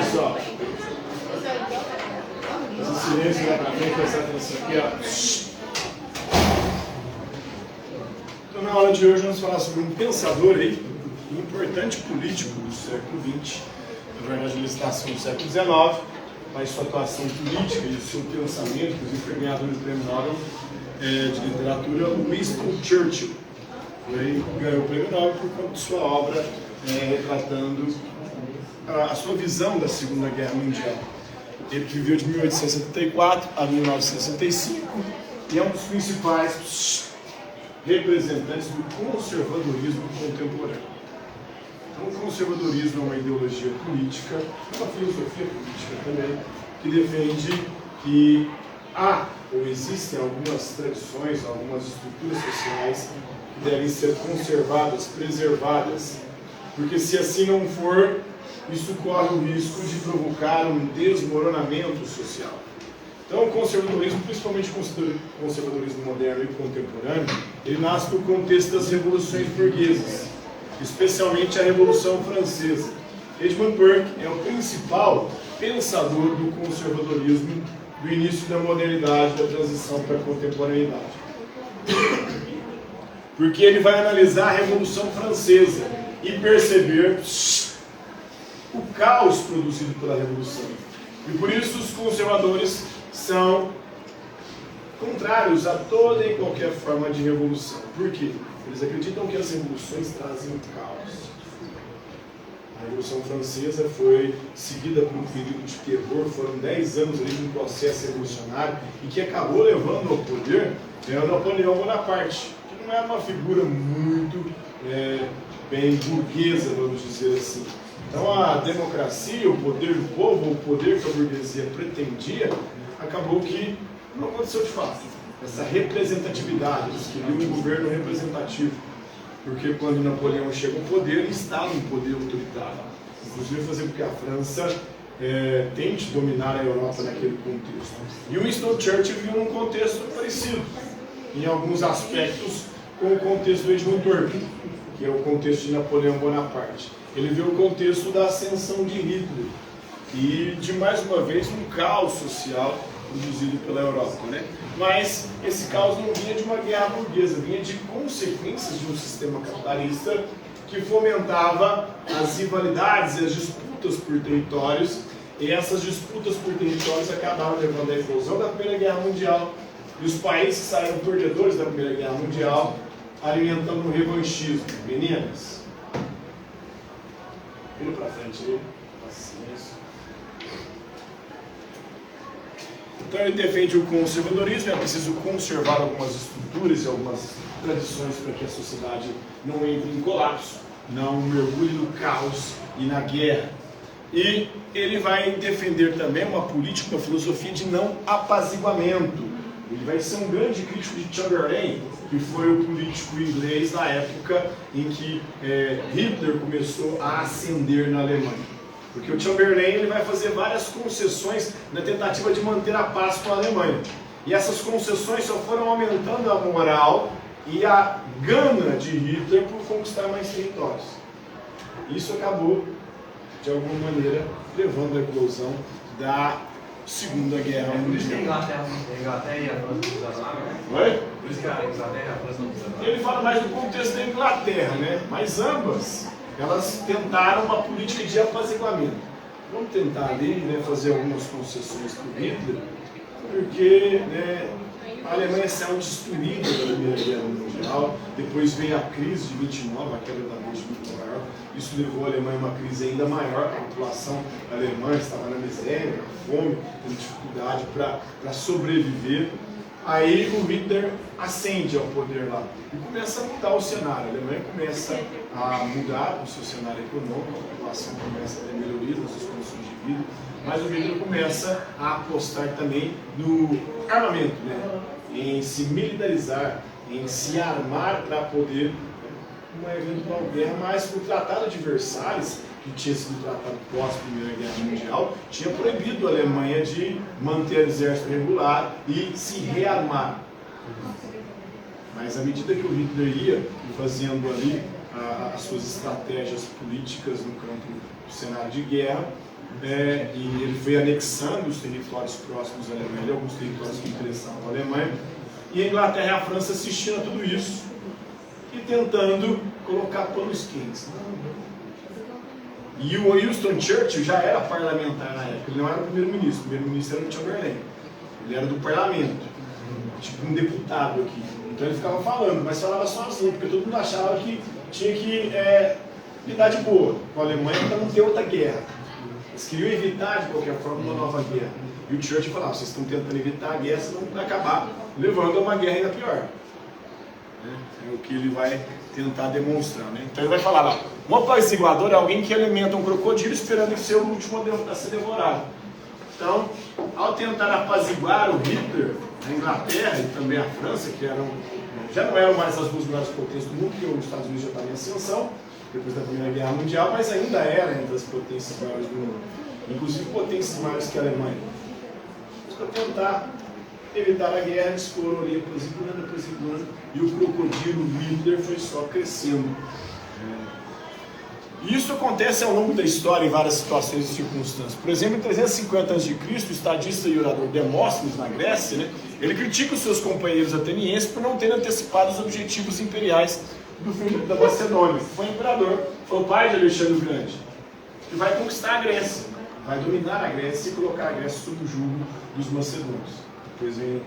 pessoal. Esse silêncio vai pra frente, prestar atenção aqui, ó. Então, na aula de hoje, vamos falar sobre um pensador aí, um importante político do século XX. Na verdade, ele está assim, no século XIX, mas sua atuação política e seu pensamento, inclusive foi ganhador do Prêmio Nobel de Literatura, Winston Churchill. Ele ganhou o Prêmio Nobel por conta de sua obra retratando a sua visão da Segunda Guerra Mundial. Ele viveu de 1874 a 1965 e é um dos principais representantes do conservadorismo contemporâneo. Então, o conservadorismo é uma ideologia política, uma filosofia política também, que defende que há ou existem algumas tradições, algumas estruturas sociais que devem ser conservadas, preservadas, porque se assim não for, isso corre o risco de provocar um desmoronamento social. Então, o conservadorismo, principalmente o conservadorismo moderno e contemporâneo, ele nasce no contexto das revoluções burguesas, especialmente a Revolução Francesa. Edmund Burke é o principal pensador do conservadorismo do início da modernidade, da transição para a contemporaneidade. Porque ele vai analisar a Revolução Francesa e perceber o caos produzido pela Revolução. E por isso os conservadores são contrários a toda e qualquer forma de revolução. Por quê? Eles acreditam que as revoluções trazem caos. A Revolução Francesa foi seguida por um período de terror, foram 10 anos ali de um processo revolucionário e que acabou levando ao poder o Napoleão Bonaparte, que não era uma figura muito bem burguesa, vamos dizer assim. Então a democracia, o poder do povo, o poder que a burguesia pretendia, acabou que não aconteceu de fato. Essa representatividade, eles queriam um governo representativo, porque quando Napoleão chega ao poder, ele instala um poder autoritário, inclusive fazer com que a França tente dominar a Europa naquele contexto. E o Winston Churchill viu num contexto parecido, em alguns aspectos, com o contexto do Edmund Burke, que é o contexto de Napoleão Bonaparte. Ele viu o contexto da ascensão de Hitler e, de mais uma vez, um caos social produzido pela Europa, né? Mas esse caos não vinha de uma guerra burguesa, vinha de consequências de um sistema capitalista que fomentava as rivalidades e as disputas por territórios, e essas disputas por territórios acabaram levando à eclosão da Primeira Guerra Mundial, e os países saíram perdedores da Primeira Guerra Mundial, alimentando o revanchismo. Meninas, vira para frente aí, paciência. Então ele defende o conservadorismo, é preciso conservar algumas estruturas e algumas tradições para que a sociedade não entre em colapso, não mergulhe no caos e na guerra. E ele vai defender também uma política, uma filosofia de não apaziguamento. Ele vai ser um grande crítico de Chamberlain, que foi o político inglês na época em que Hitler começou a ascender na Alemanha. Porque o Chamberlain ele vai fazer várias concessões na tentativa de manter a paz com a Alemanha. E essas concessões só foram aumentando a moral e a gana de Hitler por conquistar mais territórios. Isso acabou, de alguma maneira, levando à eclosão da Segunda Guerra Mundial. Por isso que a Inglaterra e a França não usaram nada, né? Oi? Por isso que a Inglaterra e a França não usaram nada. Ele fala mais do contexto da Inglaterra, né? Mas ambas, elas tentaram uma política de apaziguamento. Vamos tentar ali, né, fazer algumas concessões para o Hitler, porque a Alemanha saiu destruída da Primeira Guerra Mundial, depois veio a crise de 29, a queda da Bolsa muito maior. Isso levou a Alemanha a uma crise ainda maior, a população alemã estava na miséria, na fome, tendo dificuldade para sobreviver. Aí o Hitler ascende ao poder lá e começa a mudar o cenário. A Alemanha começa a mudar o seu cenário econômico, a população começa a ter melhorias nas suas condições de vida, mas o Hitler começa a apostar também no armamento, né? Em se militarizar, em se armar para poder uma eventual guerra, mas o Tratado de Versalhes, que tinha sido tratado pós-Primeira Guerra Mundial, tinha proibido a Alemanha de manter o exército regular e se rearmar. Mas à medida que o Hitler ia fazendo ali as suas estratégias políticas no campo do cenário de guerra, e ele foi anexando os territórios próximos à Alemanha, alguns territórios que interessavam a Alemanha, e a Inglaterra e a França assistindo a tudo isso e tentando colocar panos quentes. E o Winston Churchill já era parlamentar na época, ele não era o primeiro-ministro, o primeiro-ministro era o Chamberlain, ele era do parlamento, tipo um deputado aqui. Então ele ficava falando, mas falava sozinho, porque todo mundo achava que tinha que lidar de boa com a Alemanha para não ter outra guerra. Eles queriam evitar de qualquer forma uma nova guerra. E o Churchill falava, vocês estão tentando evitar a guerra, vocês vão acabar levando a uma guerra ainda pior. É o que ele vai tentar demonstrar, né? Então ele vai falar lá, um apaziguador é alguém que alimenta um crocodilo esperando que ser o último a ser devorado. Então, ao tentar apaziguar o Hitler, a Inglaterra e também a França, que já não eram mais as duas maiores potências do mundo, porque os Estados Unidos já estavam em ascensão, depois da Primeira Guerra Mundial, mas ainda era entre as potências maiores do mundo, inclusive potências maiores que a Alemanha. Para tentar evitar a guerra, eles foram ali apaziguando, e o crocodilo Hitler foi só crescendo. Isso acontece ao longo da história em várias situações e circunstâncias. Por exemplo, em 350 a.C., o estadista e orador Demóstenes, na Grécia, né, ele critica os seus companheiros atenienses por não terem antecipado os objetivos imperiais do Filipe da Macedônia, que foi imperador, foi o pai de Alexandre o Grande, que vai conquistar a Grécia, vai dominar a Grécia e colocar a Grécia sob o jugo dos macedônios. Depois vem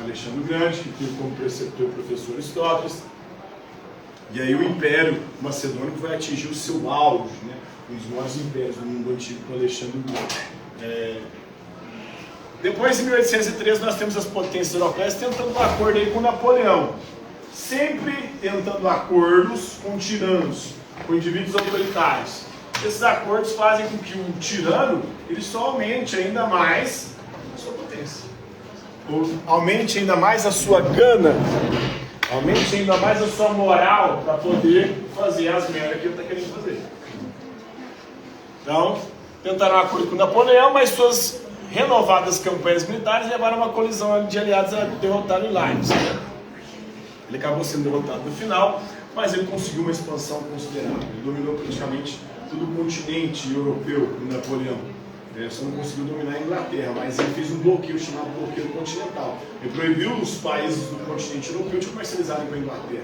Alexandre o Grande, que teve como preceptor o professor Aristóteles. E aí o Império Macedônico vai atingir o seu auge, né? Um dos maiores impérios do mundo antigo, com Alexandre o Grande. Depois, em 1813, nós temos as potências europeias tentando um acordo aí com Napoleão. Sempre tentando acordos com tiranos, com indivíduos autoritários. Esses acordos fazem com que o tirano ele só aumente ainda mais a sua potência. Ou aumente ainda mais a sua gana. Aumente ainda mais a sua moral para poder fazer as merdas que ele está querendo fazer. Então, tentaram um acordo com Napoleão, mas suas renovadas campanhas militares levaram a uma colisão de aliados a derrotar em Leipzig. Ele acabou sendo derrotado no final, mas ele conseguiu uma expansão considerável. Ele dominou praticamente todo o continente europeu, o Napoleão. Só não conseguiu dominar a Inglaterra, mas ele fez um bloqueio chamado bloqueio continental. Ele proibiu os países do continente europeu de comercializarem com a Inglaterra.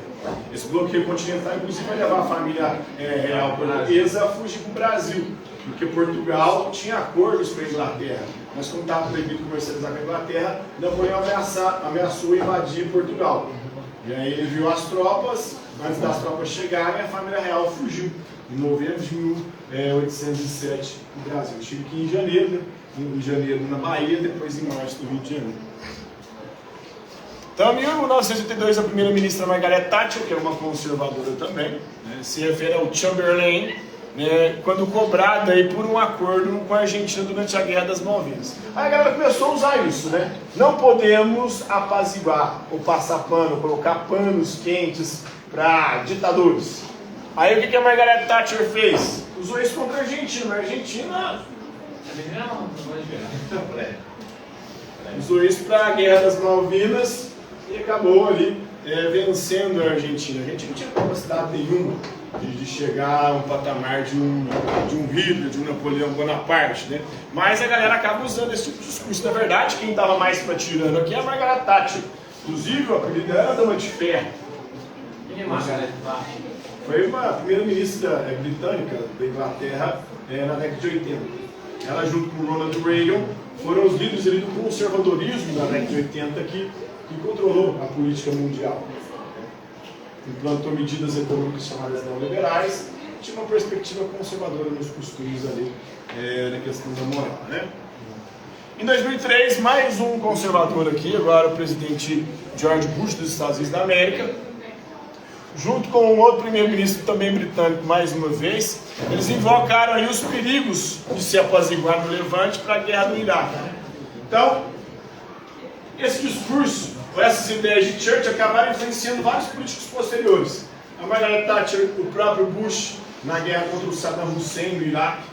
Esse bloqueio continental, inclusive, vai levar a família real portuguesa a fugir para o Brasil, porque Portugal tinha acordos com a Inglaterra, mas como estava proibido comercializar com a Inglaterra, Napoleão ameaçou invadir Portugal. E aí ele viu as tropas, antes das tropas chegarem, a família real fugiu. Em novembro de 1807, no Brasil. Eu estive aqui em janeiro na Bahia, depois em março no Rio de Janeiro. Então, em 1982, a primeira-ministra Margaret Thatcher, que era uma conservadora também, né, se refere ao Chamberlain, né, quando cobrada aí por um acordo com a Argentina durante a Guerra das Malvinas. Aí a galera começou a usar isso, né? Não podemos apaziguar, ou passar pano, colocar panos quentes para ditadores. Aí o que a Margaret Thatcher fez? Usou isso contra a Argentina. A Argentina usou isso para a Guerra das Malvinas e acabou ali vencendo a Argentina. A Argentina não tinha capacidade nenhuma de chegar a um patamar de um Hitler, de um Napoleão Bonaparte, né? Mas a galera acaba usando esse tipo de discurso. Na verdade, quem estava mais para tirando aqui é a Margaret Thatcher. Inclusive, o apelido dela era Dama de Ferro. Quem é Margaret Thatcher? Foi uma primeira-ministra britânica da Inglaterra na década de 80. Ela, junto com Ronald Reagan, foram os líderes ali do conservadorismo da década de 80 que controlou a política mundial. Implantou medidas econômicas chamadas neoliberais, tinha uma perspectiva conservadora nos costumes ali, na questão da moral, né? Em 2003, mais um conservador aqui, agora o presidente George Bush dos Estados Unidos da América, junto com um outro primeiro-ministro também britânico, mais uma vez, eles invocaram aí os perigos de se apaziguar no Levante para a guerra do Iraque. Então, esse discurso, essas ideias de Churchill acabaram influenciando vários políticos posteriores. A Margaret Thatcher, o próprio Bush, na guerra contra o Saddam Hussein no Iraque,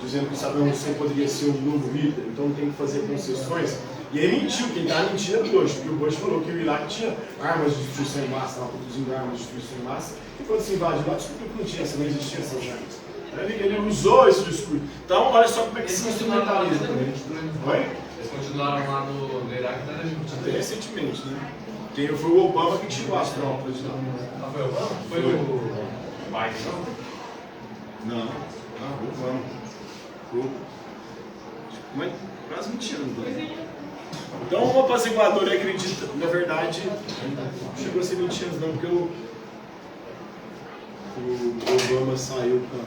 dizendo que o Saddam Hussein poderia ser o novo Hitler, então tem que fazer concessões. E aí mentiu, quem estava mentindo era o Bush, porque o Bush falou que o Iraque tinha armas de destruição em massa, estava produzindo armas de destruição em massa, e quando se invadiu lá, descobriu que não tinha, não existia essas armas. Ele usou esse discurso. Então, olha só como é que se instrumentaliza. Oi? Eles continuaram lá no Iraque até recentemente, né? Foi o Obama que tirou as tropas de lá. Não foi o Obama? Foi o Biden, não? Não, o Obama. Mas quase mentindo. Então, um apaziguador acredita, na verdade, não chegou a ser mentira, não, porque o Obama saiu para.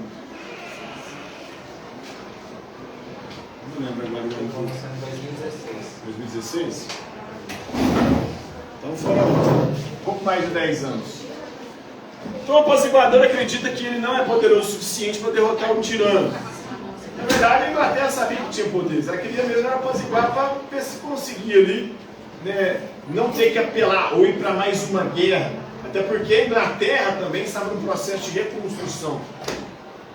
Não lembro agora. Em 2016? Então foram um pouco mais de 10 anos. Então o apaziguador acredita que ele não é poderoso o suficiente para derrotar um tirano. Na verdade, a Inglaterra sabia que tinha poderes. Ela queria mesmo apaziguar para ver se conseguia ali, né, não ter que apelar ou ir para mais uma guerra. Até porque a Inglaterra também estava num processo de reconstrução.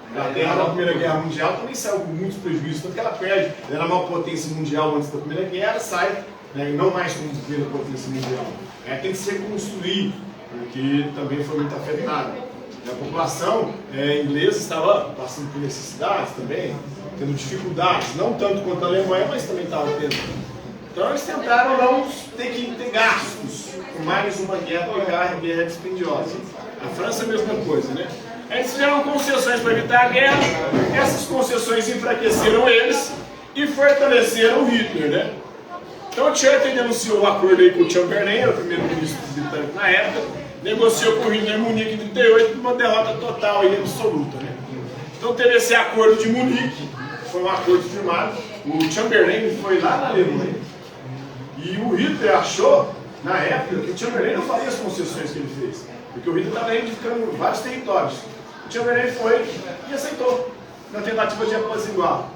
A Inglaterra na Primeira Guerra Mundial também saiu com muitos prejuízos, tanto que ela perde. Ela era uma potência mundial antes da Primeira Guerra, sai, né, não mais como primeira potência mundial. Tem que se reconstruir, porque também foi muito afetada. A população inglesa estava passando por necessidades também, tendo dificuldades, não tanto quanto a Alemanha, mas também estava tendo. Então eles tentaram não ter que ter gastos com mais uma guerra, porque a guerra é dispendiosa. A França é a mesma coisa, né? Eles fizeram concessões para evitar a guerra, essas concessões enfraqueceram eles e fortaleceram o Hitler, né? Então o Churchill denunciou o acordo aí com o Chamberlain, era o primeiro-ministro britânico na época, negociou com o Hitler em Munique em 1938, uma derrota total e absoluta, né? Então teve esse acordo de Munique, foi um acordo firmado, o Chamberlain foi lá na Alemanha, e o Hitler achou, na época, que o Chamberlain não faria as concessões que ele fez, porque o Hitler estava reivindicando vários territórios. O Chamberlain foi e aceitou, na tentativa de apaziguar.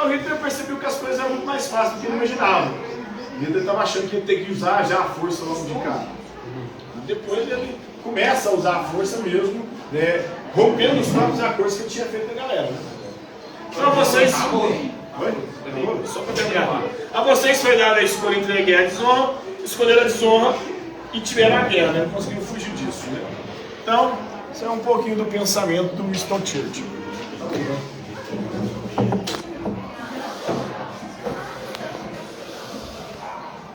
O Hitler percebeu que as coisas eram muito mais fáceis do que ele imaginava. O Hitler estava achando que ia ter que usar já a força logo de cara. Depois ele começa a usar a força mesmo, né, rompendo os próprios acordos que ele tinha feito com a galera. Né? Então a vocês. Oi? Só para terminar. A vocês foi dada a escolha entre a guerra e a desonra, escolheram a desonra e tiveram a guerra, né? Não conseguiram fugir disso. Né? Então, isso é um pouquinho do pensamento do Winston Churchill.